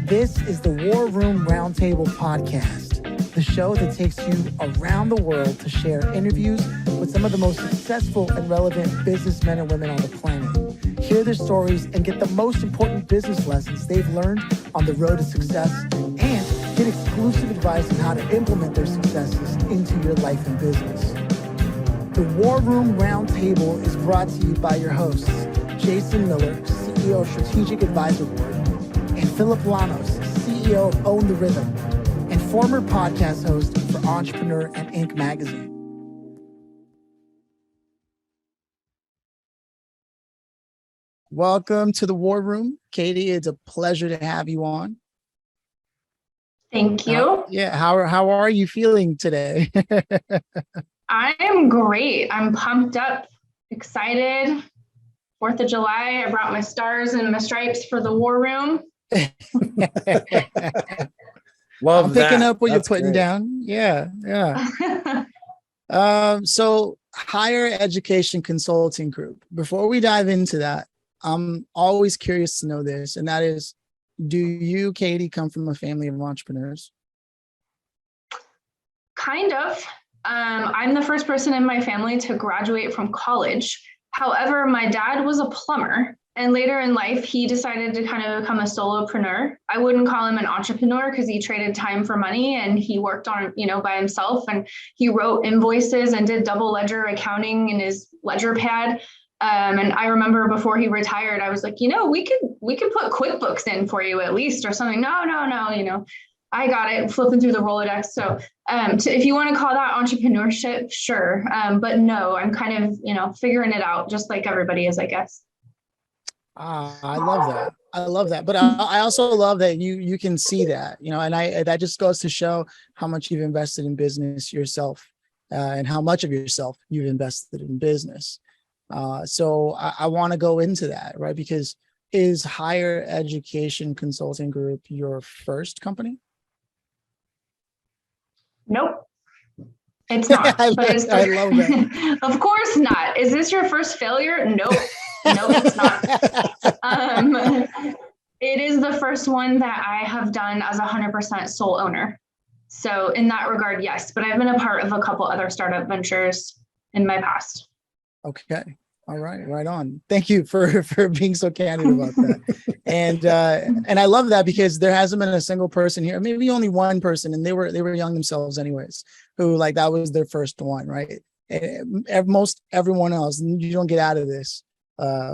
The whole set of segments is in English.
This is the War Room Roundtable podcast, the show that takes you around the world to share interviews with some of the most successful and relevant businessmen and women on the planet. Hear their stories and get the most important business lessons they've learned on the road to success, and get exclusive advice on how to implement their successes into your life and business. The War Room Roundtable is brought to you by your hosts, Jason Miller, CEO of Strategic Advisor Board, and Phillip Lanos, CEO of Own the Rhythm, and former podcast host for Entrepreneur and Inc. magazine. Welcome to the War Room. Katie, it's a pleasure to have you on. Thank you. How are you feeling today? I am great. I'm pumped up, excited. 4th of July, I brought my stars and my stripes for the War Room. Love I'm picking up what That's you're putting great. Down. Yeah. So Higher Education Consulting Group. Before we dive into that, I'm always curious to know this, and that is, do you, Katie, come from a family of entrepreneurs? Kind of. I'm the first person in my family to graduate from college. However, my dad was a plumber, and later in life, he decided to kind of become a solopreneur. I wouldn't call him an entrepreneur because he traded time for money, and he worked on, by himself, and he wrote invoices and did double ledger accounting in his ledger pad. And I remember before he retired, I was like, we could put QuickBooks in for you at least or something. No, I got it, flipping through the Rolodex. So if you want to call that entrepreneurship, sure. But no, I'm kind of, figuring it out just like everybody is, I guess. I love that. But I also love that you can see that, and that just goes to show how much you've invested in business yourself and how much of yourself you've invested in business. So I want to go into that, right? Because is Higher Education Consulting Group your first company? Nope. It's not. I love that. Of course not. Is this your first failure? Nope. No, it's not. It is the first one that I have done as 100% sole owner. So in that regard, yes, but I've been a part of a couple other startup ventures in my past. Okay. All right. Right on. Thank you for being so candid about that. And I love that because there hasn't been a single person here, maybe only one person, and they were young themselves anyways, who like that was their first one, right? And most everyone else, you don't get out of this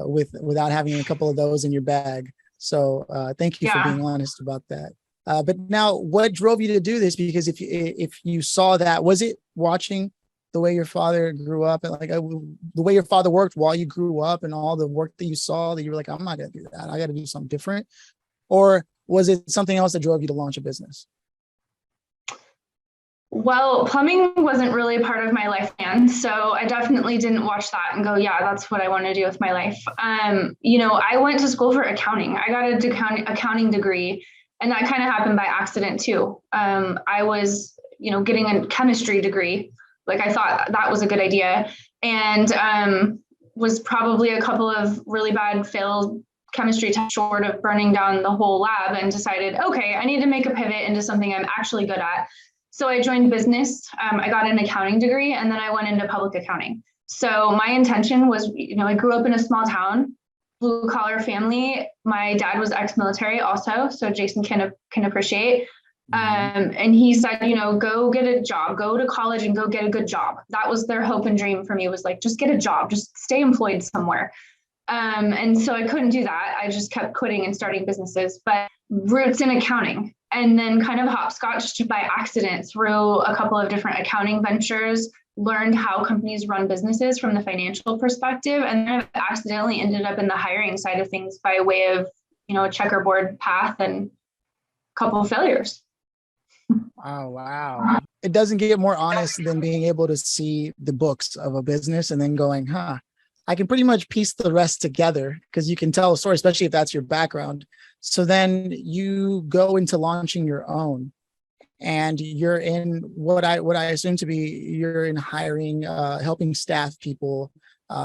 without having a couple of those in your bag. So thank you for being honest about that. But now, what drove you to do this? Because if you saw that, was it watching the way your father grew up and like the way your father worked while you grew up and all the work that you saw that you were like, I'm not going to do that. I got to do something different. Or was it something else that drove you to launch a business? Well, plumbing wasn't really part of my life plan. So I definitely didn't watch that and go, yeah, that's what I want to do with my life. I went to school for accounting. I got an accounting degree, and that kind of happened by accident too. I was, getting a chemistry degree. Like I thought that was a good idea, and was probably a couple of really bad failed chemistry tests short of burning down the whole lab, and decided, okay, I need to make a pivot into something I'm actually good at. So I joined business. I got an accounting degree, and then I went into public accounting. So my intention was, I grew up in a small town, blue collar family. My dad was ex-military also, so Jason can appreciate. And he said, go get a job, go to college and go get a good job. That was their hope and dream for me, was like, just get a job, just stay employed somewhere. And so I couldn't do that. I just kept quitting and starting businesses, but roots in accounting, and then kind of hopscotched by accident through a couple of different accounting ventures, learned how companies run businesses from the financial perspective, and then I accidentally ended up in the hiring side of things by way of, a checkerboard path and a couple of failures. Oh, wow. It doesn't get more honest than being able to see the books of a business and then going, I can pretty much piece the rest together, because you can tell a story, especially if that's your background. So then you go into launching your own, and you're in what I assume to be, you're in hiring, helping staff people,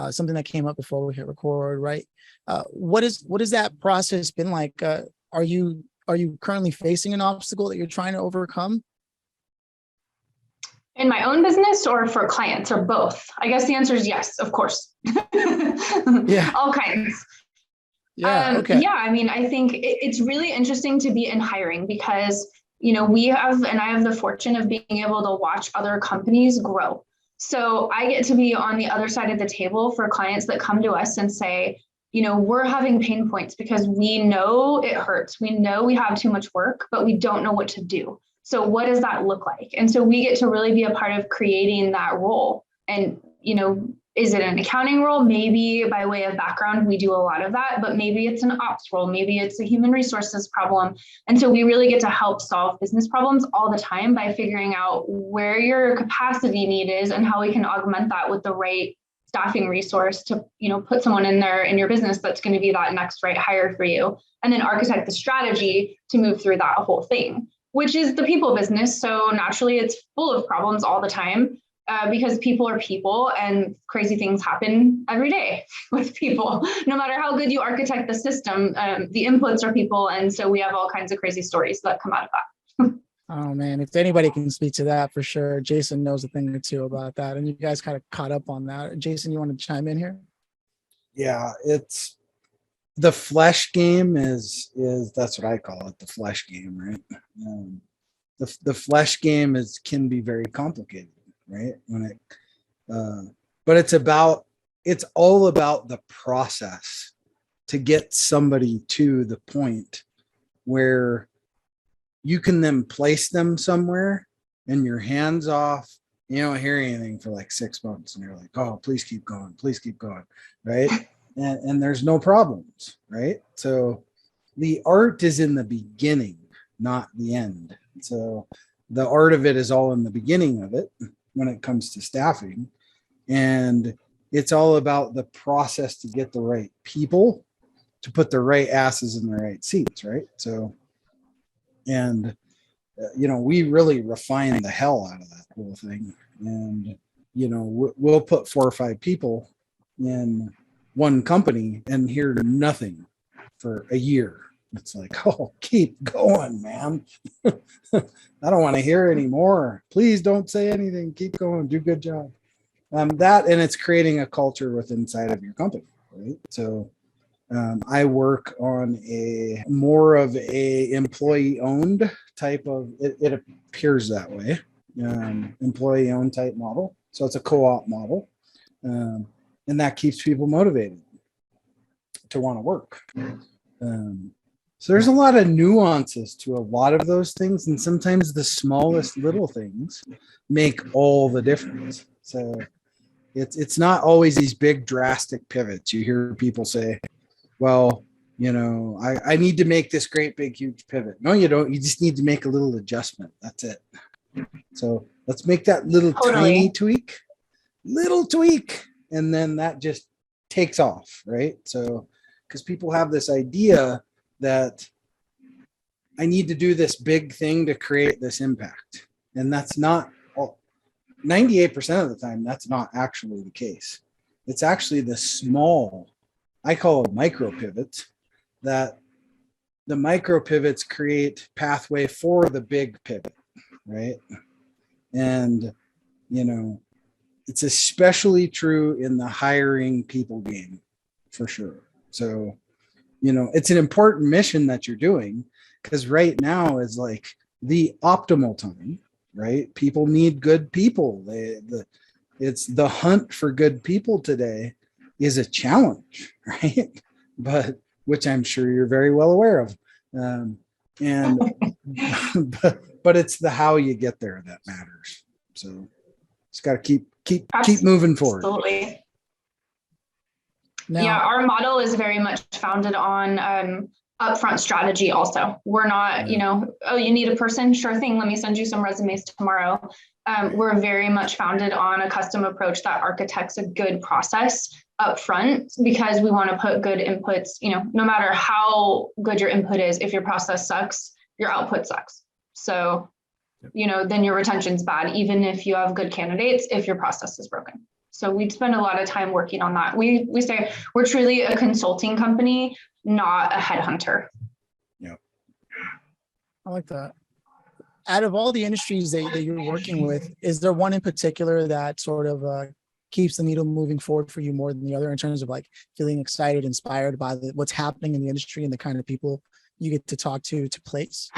something that came up before we hit record, right? What is that process been like? Are you are you currently facing an obstacle that you're trying to overcome? In my own business or for clients or both? I guess the answer is yes, of course. Yeah. All kinds. Yeah. Okay. Yeah, I mean, I think it's really interesting to be in hiring because, you know, we have, and I have the fortune of being able to watch other companies grow. So I get to be on the other side of the table for clients that come to us and say, you know, we're having pain points because we know it hurts. We know we have too much work, but we don't know what to do. So what does that look like? And so we get to really be a part of creating that role. And, you know, is it an accounting role? Maybe by way of background, we do a lot of that, but maybe it's an ops role. Maybe it's a human resources problem. And so we really get to help solve business problems all the time by figuring out where your capacity need is and how we can augment that with the right staffing resource to, you know, put someone in there in your business that's going to be that next right hire for you, and then architect the strategy to move through that whole thing, which is the people business. So naturally it's full of problems all the time because people are people and crazy things happen every day with people. No matter how good you architect the system, the inputs are people. And so we have all kinds of crazy stories that come out of that. Oh man, if anybody can speak to that for sure, Jason knows a thing or two about that. And you guys kind of caught up on that. Jason, you want to chime in here? Yeah, it's the flesh game is that's what I call it, the flesh game, right? The flesh game can be very complicated, right? But it's all about the process to get somebody to the point where you can then place them somewhere and your hands off. You don't hear anything for like 6 months and you're like, oh, please keep going, right? And there's no problems, right? So the art is in the beginning, not the end. So the art of it is all in the beginning of it when it comes to staffing. And it's all about the process to get the right people to put the right asses in the right seats, right? So, and, you know, we really refine the hell out of that whole thing. And, you know, we'll put 4 or 5 people in one company and hear nothing for a year. It's like, oh, keep going, man. I don't want to hear anymore. Please don't say anything. Keep going. Do a good job. That, and it's creating a culture within inside of your company, right? So I work on a more of a employee owned type of, it appears that way, employee owned type model. So it's a co-op model. And that keeps people motivated to want to work. So there's a lot of nuances to a lot of those things. And sometimes the smallest little things make all the difference. So it's not always these big drastic pivots. You hear people say, well, you know, I need to make this great, big, huge pivot. No, you don't. You just need to make a little adjustment. That's it. So let's make that little tiny tweak, and then that just takes off, right? So because people have this idea that I need to do this big thing to create this impact. And that's not 98% of the time, that's not actually the case. It's actually the small, I call it micro pivots, that the micro pivots create pathway for the big pivot, right? And, you know, it's especially true in the hiring people game, for sure. So, you know, it's an important mission that you're doing, because right now is like the optimal time, right? People need good people. It's the hunt for good people today is a challenge, right? But which I'm sure you're very well aware of. And but it's the how you get there that matters. So it's got to keep moving forward. Absolutely. Now, yeah, our model is very much founded on upfront strategy also. We're not, you know, oh, you need a person? Sure thing. Let me send you some resumes tomorrow. We're very much founded on a custom approach that architects a good process upfront, because we want to put good inputs, you know, no matter how good your input is, if your process sucks, your output sucks. So, you know, then your retention's bad, even if you have good candidates, if your process is broken. So we spend a lot of time working on that. We say we're truly a consulting company, not a headhunter. Yeah. I like that. Out of all the industries that you're working with, is there one in particular that sort of keeps the needle moving forward for you more than the other in terms of like feeling excited, inspired by what's happening in the industry and the kind of people you get to talk to place?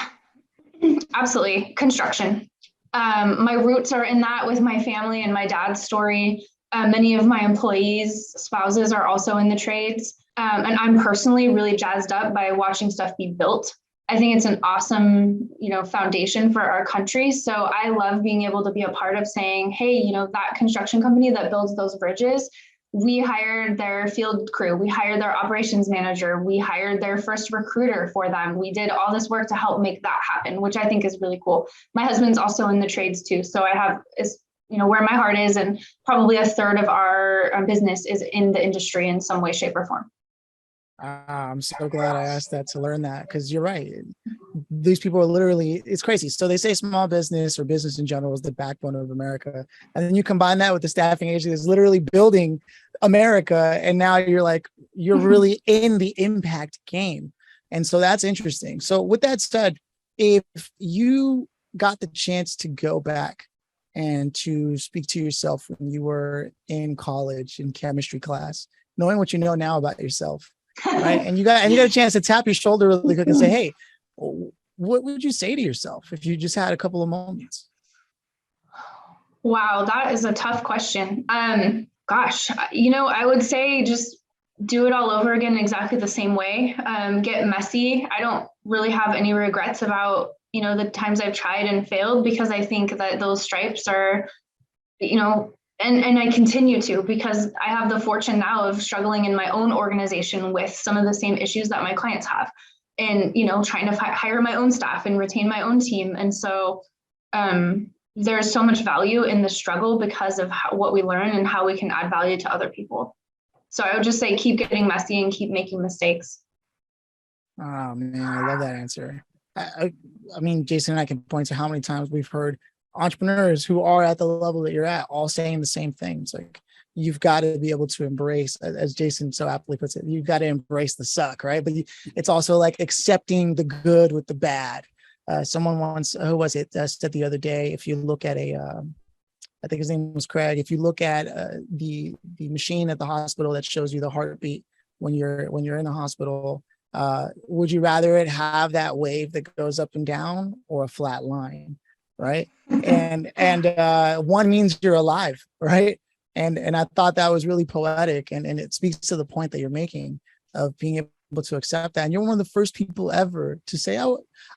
Absolutely. Construction. My roots are in that with my family and my dad's story. Many of my employees' spouses are also in the trades. And I'm personally really jazzed up by watching stuff be built. I think it's an awesome, foundation for our country. So I love being able to be a part of saying, hey, that construction company that builds those bridges, we hired their field crew, we hired their operations manager, we hired their first recruiter for them. We did all this work to help make that happen, which I think is really cool. My husband's also in the trades too. So I have where my heart is, and probably a third of our business is in the industry in some way, shape, or form. I'm so glad I asked that to learn that, because you're right. These people are literally, it's crazy. So they say small business or business in general is the backbone of America. And then you combine that with the staffing agency that's literally building America. And now you're really in the impact game. And so that's interesting. So with that said, if you got the chance to go back and to speak to yourself when you were in college in chemistry class, knowing what you know now about yourself, right? And you got a chance to tap your shoulder really quick and say, hey, what would you say to yourself if you just had a couple of moments? Wow, that is a tough question. Gosh, I would say just do it all over again exactly the same way. Get messy. I don't really have any regrets about, the times I've tried and failed, because I think that those stripes are, and I continue to, because I have the fortune now of struggling in my own organization with some of the same issues that my clients have, and, trying to hire my own staff and retain my own team. And so there's so much value in the struggle because of what we learn and how we can add value to other people. So I would just say, keep getting messy and keep making mistakes. Oh man, I love that answer. I mean, Jason and I can point to how many times we've heard entrepreneurs who are at the level that you're at all saying the same things. Like, you've got to be able to embrace, as Jason so aptly puts it, you've got to embrace the suck, right? But it's also like accepting the good with the bad. Someone once, who was it, said the other day, if you look at I think his name was Craig, if you look at the machine at the hospital that shows you the heartbeat when you're in the hospital, would you rather it have that wave that goes up and down, or a flat line? Right. And one means you're alive. Right. And I thought that was really poetic, and it speaks to the point that you're making of being able to accept that. And you're one of the first people ever to say,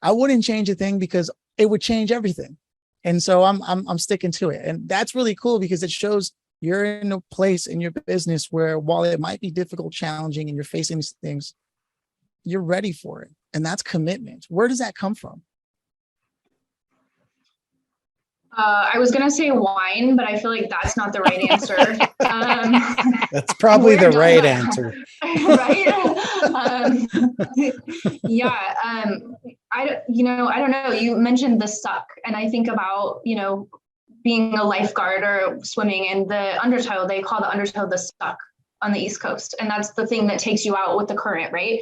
I wouldn't change a thing because it would change everything. And so I'm sticking to it. And that's really cool, because it shows you're in a place in your business where, while it might be difficult, challenging, and you're facing these things, you're ready for it. And that's commitment. Where does that come from? I was going to say wine, but I feel like that's not the right answer. That's probably the right answer. Right? Yeah. I don't know. You mentioned the suck, and I think about, being a lifeguard or swimming, and the undertow, they call the undertow the suck on the East Coast. And that's the thing that takes you out with the current, right?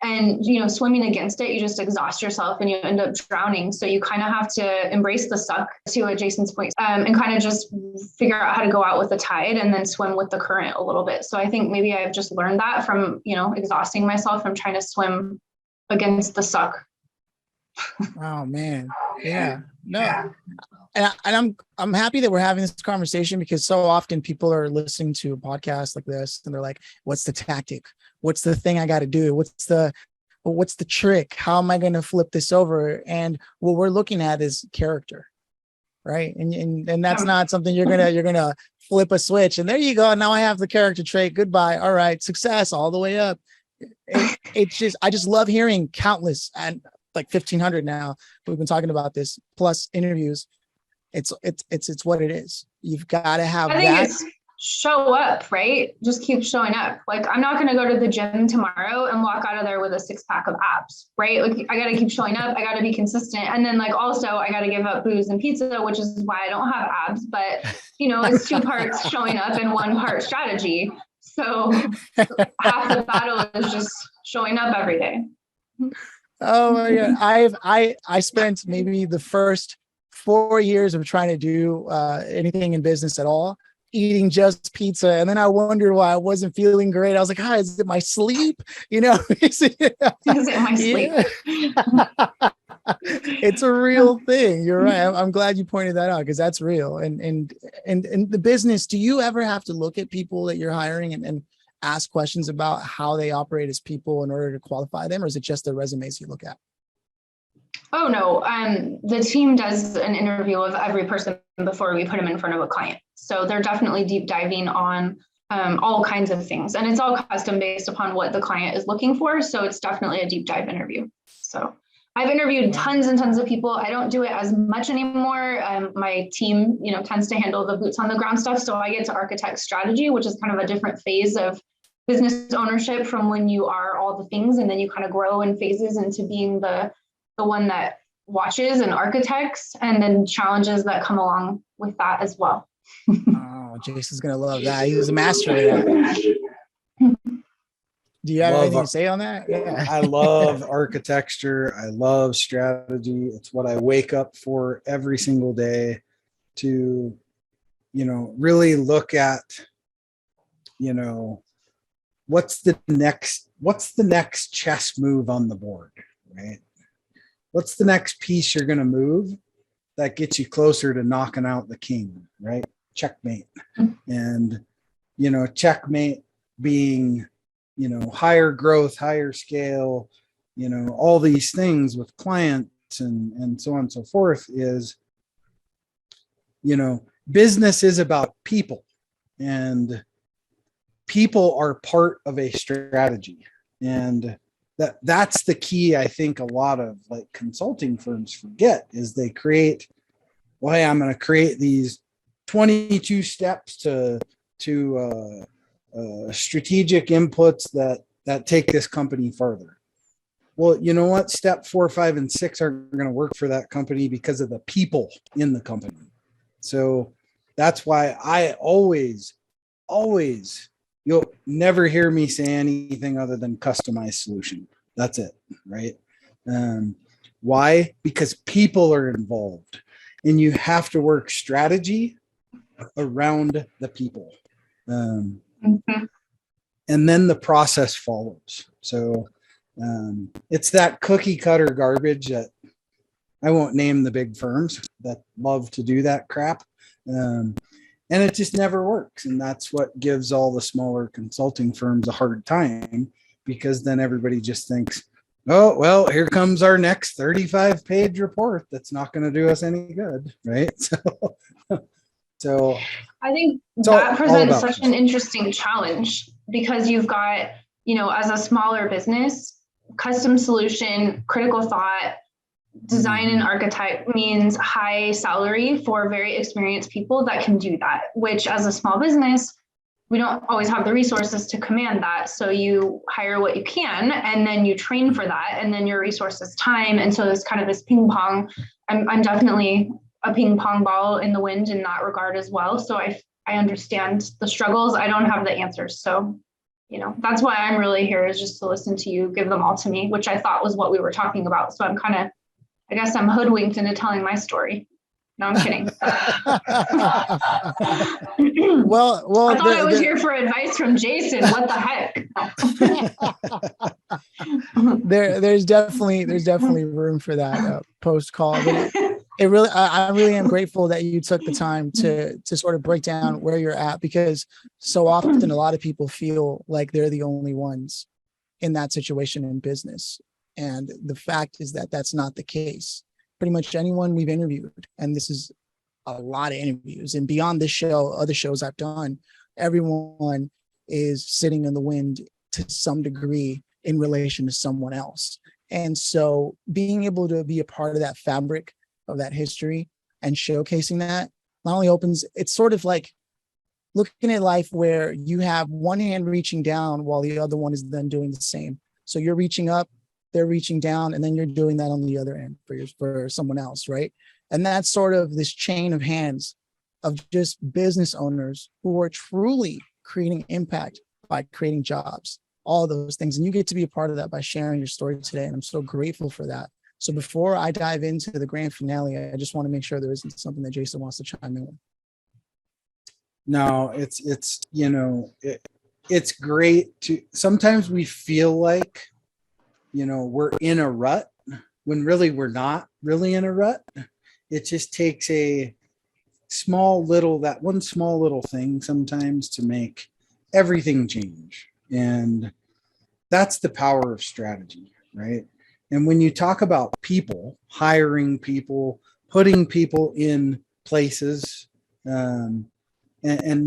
And, swimming against it, you just exhaust yourself and you end up drowning. So you kind of have to embrace the suck, to Jason's point, and kind of just figure out how to go out with the tide and then swim with the current a little bit. So I think maybe I've just learned that from, exhausting myself from trying to swim against the suck. Oh man. Yeah. No. And I'm happy that we're having this conversation, because so often people are listening to a podcast like this and they're like, what's the tactic? What's the thing I got to do? What's the trick? How am I going to flip this over? And what we're looking at is character, right? And that's not something you're gonna flip a switch and there you go. Now I have the character trait. Goodbye. All right, success all the way up. It's just, I just love hearing countless, and like 1,500 now. We've been talking about this, plus interviews. It's what it is. You've got to have that. Show up, right? Just keep showing up. Like, I'm not going to go to the gym tomorrow and walk out of there with a 6-pack of abs, right? Like, I got to keep showing up. I got to be consistent. And then, like, also I got to give up booze and pizza, which is why I don't have abs, but it's 2 parts showing up and 1 part strategy. So half the battle is just showing up every day. Oh my God. I spent maybe the first 4 years of trying to do anything in business at all, eating just pizza. And then I wondered why I wasn't feeling great. I was like, hi, is it my sleep? You know, Is it my sleep? It's a real thing. You're right. I'm glad you pointed that out because that's real. And the business, do you ever have to look at people that you're hiring and ask questions about how they operate as people in order to qualify them, or is it just their resumes you look at? Oh no, the team does an interview of every person before we put them in front of a client. So they're definitely deep diving on all kinds of things, and it's all custom based upon what the client is looking for. So it's definitely a deep dive interview. So I've interviewed tons and tons of people. I don't do it as much anymore. My team, tends to handle the boots on the ground stuff. So I get to architect strategy, which is kind of a different phase of business ownership from when you are all the things, and then you kind of grow in phases into being the one that watches and architects, and then challenges that come along with that as well. Oh, Jason's gonna love that. He's a master of that. Do you have anything to say on that? Yeah. I love architecture. I love strategy. It's what I wake up for every single day to, really look at, what's the next chess move on the board, right? What's the next piece you're going to move that gets you closer to knocking out the king, right? Checkmate. And, checkmate being, higher growth, higher scale, all these things with clients and so on and so forth is, business is about people, and people are part of a strategy. And that's the key. I think a lot of like consulting firms forget is they create, well, hey, I'm going to create these 22 steps to strategic inputs that take this company further. Well, you know what? Step 4, 5, and 6 aren't going to work for that company because of the people in the company. So that's why I always, you'll never hear me say anything other than customized solution. That's it, right? Why? Because people are involved, and you have to work strategy around the people. And then the process follows. So it's that cookie cutter garbage that I won't name the big firms that love to do that crap. And it just never works. And that's what gives all the smaller consulting firms a hard time, because then everybody just thinks, oh, well, here comes our next 35-page report that's not going to do us any good, right? So I think that presents such an interesting challenge, because you've got, as a smaller business, custom solution, critical thought, design and architect means high salary for very experienced people that can do that, which as a small business, we don't always have the resources to command that. So you hire what you can, and then you train for that, and then your resources time. And so there's kind of this ping pong. I'm definitely a ping pong ball in the wind in that regard as well. So I understand the struggles. I don't have the answers. So, that's why I'm really here, is just to listen to you, give them all to me, which I thought was what we were talking about. So I guess I'm hoodwinked into telling my story. No, I'm kidding. well, I thought I was here for advice from Jason. What the heck? There's definitely room for that post call. But it really, I really am grateful that you took the time to sort of break down where you're at, because so often a lot of people feel like they're the only ones in that situation in business. And the fact is that that's not the case. Pretty much anyone we've interviewed, and this is a lot of interviews, and beyond this show, other shows I've done, everyone is sitting in the wind to some degree in relation to someone else. And so being able to be a part of that fabric of that history and showcasing that not only it's sort of like looking at life where you have one hand reaching down while the other one is then doing the same. So you're reaching up, they're reaching down, and then you're doing that on the other end for someone else, right? And that's sort of this chain of hands of just business owners who are truly creating impact by creating jobs. all those things. And you get to be a part of that by sharing your story today. And I'm so grateful for that. So before I dive into the grand finale, I just want to make sure there isn't something that Jason wants to chime in with. No, it's great to, sometimes we feel like, we're in a rut when really we're not really in a rut. It just takes that one small little thing sometimes to make everything change. And that's the power of strategy, right? And when you talk about people, hiring people, putting people in places, and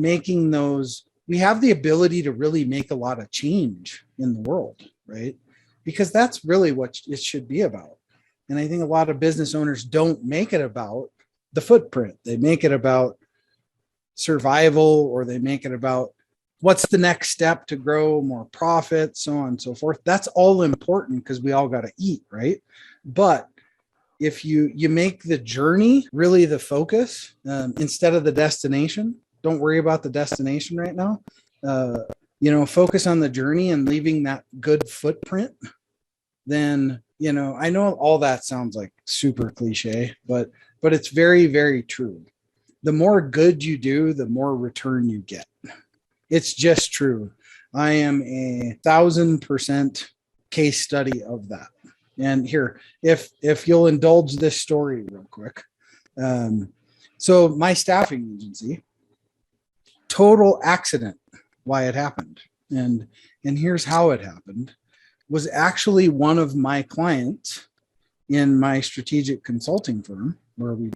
making those, we have the ability to really make a lot of change in the world, right? Because that's really what it should be about. And I think a lot of business owners don't make it about the footprint. They make it about survival, or they make it about what's the next step to grow more profit, so on and so forth. That's all important because we all got to eat, right? But if you make the journey really the focus, instead of the destination, don't worry about the destination right now. Focus on the journey and leaving that good footprint. Then, I know all that sounds like super cliche, but it's very, very true. The more good you do, the more return you get. It's just true. I am 1,000% case study of that. And here, if you'll indulge this story real quick. So my staffing agency, total accident why it happened. And here's how it happened. Was actually one of my clients in my strategic consulting firm, where we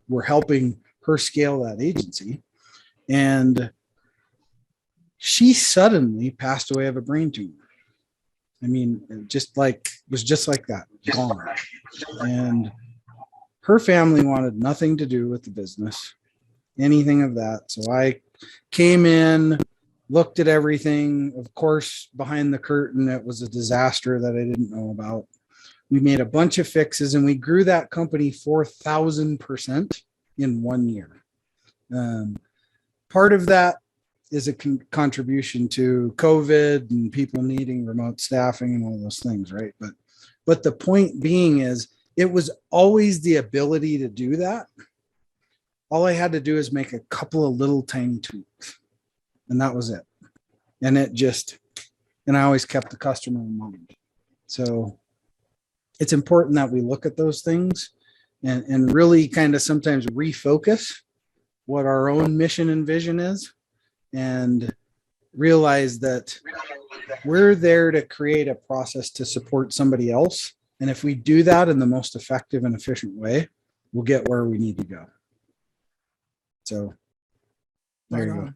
were helping her scale that agency. And she suddenly passed away of a brain tumor. I mean, it was just like that, gone. And her family wanted nothing to do with the business, anything of that. So I came in, looked at everything. Of course, behind the curtain, it was a disaster that I didn't know about. We made a bunch of fixes and we grew that company 4,000% in 1 year. Part of that is a contribution to COVID and people needing remote staffing and all those things, right? But the point being is, it was always the ability to do that. All I had to do is make a couple of little tiny tweaks, and that was it. And I always kept the customer in mind. So it's important that we look at those things and really kind of sometimes refocus what our own mission and vision is, and realize that we're there to create a process to support somebody else. And if we do that in the most effective and efficient way, we'll get where we need to go. So there you go.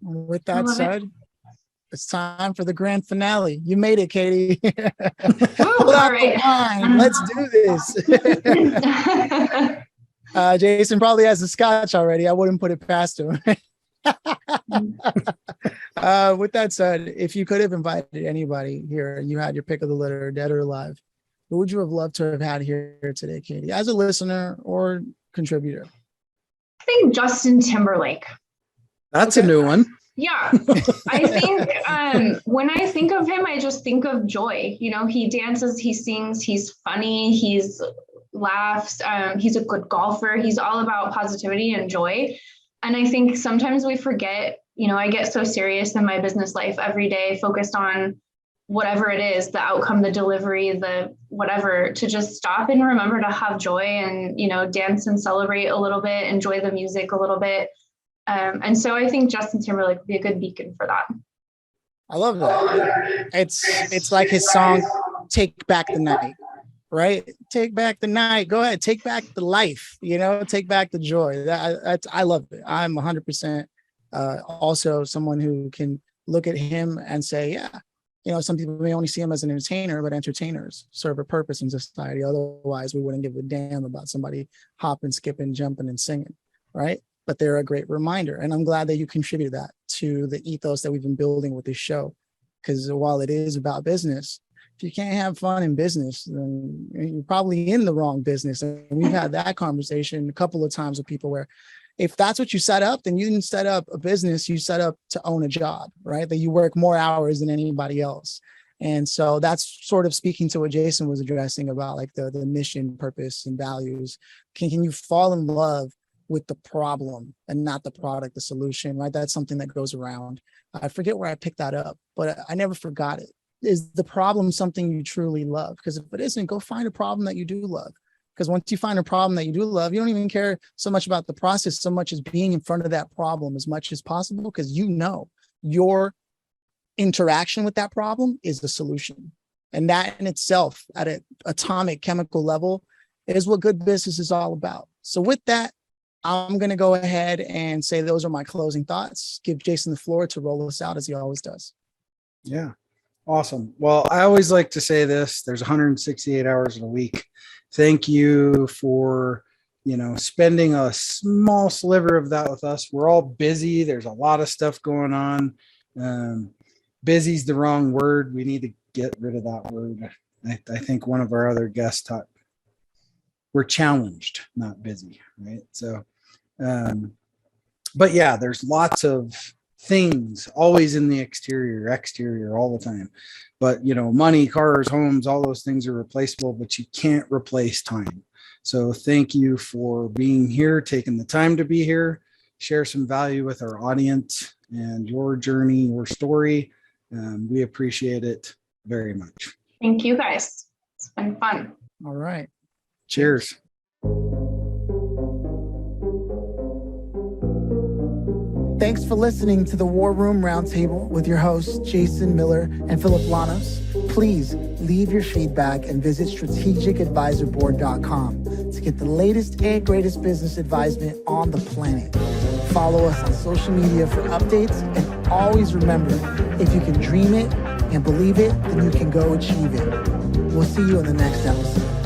With that said, it's time for the grand finale. You made it, Katie. Pull out the wine. Let's do this. Jason probably has the scotch already. I wouldn't put it past him. With that said, if you could have invited anybody here and you had your pick of the litter, dead or alive, who would you have loved to have had here today, Katie, as a listener or contributor? I think Justin Timberlake. That's a new one. Yeah, I think when I think of him, I just think of joy. He dances, he sings, he's funny, he's laughs, he's a good golfer. He's all about positivity and joy. And I think sometimes we forget, I get so serious in my business life every day, focused on whatever it is, the outcome, the delivery, the whatever, to just stop and remember to have joy and, dance and celebrate a little bit, enjoy the music a little bit. And so I think Justin Timberlake would be a good beacon for that. I love that. It's like his song, Take Back the Night, right? Take back the night. Go ahead. Take back the life, take back the joy. I love it. I'm 100% also someone who can look at him and say, yeah, some people may only see him as an entertainer, but entertainers serve a purpose in society. Otherwise, we wouldn't give a damn about somebody hopping, skipping, jumping, and singing, right? But they're a great reminder. And I'm glad that you contributed that to the ethos that we've been building with this show. Because while it is about business, if you can't have fun in business, then you're probably in the wrong business. And we've had that conversation a couple of times with people where, if that's what you set up, then you didn't set up a business, you set up to own a job, right? That you work more hours than anybody else. And so that's sort of speaking to what Jason was addressing about like the mission, purpose, and values. Can you fall in love with the problem and not the product, the solution, right? That's something that goes around. I forget where I picked that up, but I never forgot it. Is the problem something you truly love? Because if it isn't, go find a problem that you do love. Because once you find a problem that you do love, you don't even care so much about the process, so much as being in front of that problem as much as possible, because you know your interaction with that problem is the solution. And that in itself, at an atomic chemical level, is what good business is all about. So with that, I'm going to go ahead and say those are my closing thoughts. Give Jason the floor to roll us out as he always does. Yeah. Awesome. Well, I always like to say this, there's 168 hours in a week. Thank you for, spending a small sliver of that with us. We're all busy. There's a lot of stuff going on. Busy's the wrong word. We need to get rid of that word. I think one of our other guests taught we're challenged, not busy, right? So, but yeah, there's lots of things always in the exterior all the time. But, money, cars, homes, all those things are replaceable, but you can't replace time. So thank you for being here, taking the time to be here, share some value with our audience and your journey, your story. We appreciate it very much. Thank you guys. It's been fun. All right. Cheers. Thanks for listening to the War Room Roundtable with your hosts, Jason Miller and Phillip Lanos. Please leave your feedback and visit strategicadvisorboard.com to get the latest and greatest business advisement on the planet. Follow us on social media for updates, and always remember, if you can dream it and believe it, then you can go achieve it. We'll see you in the next episode.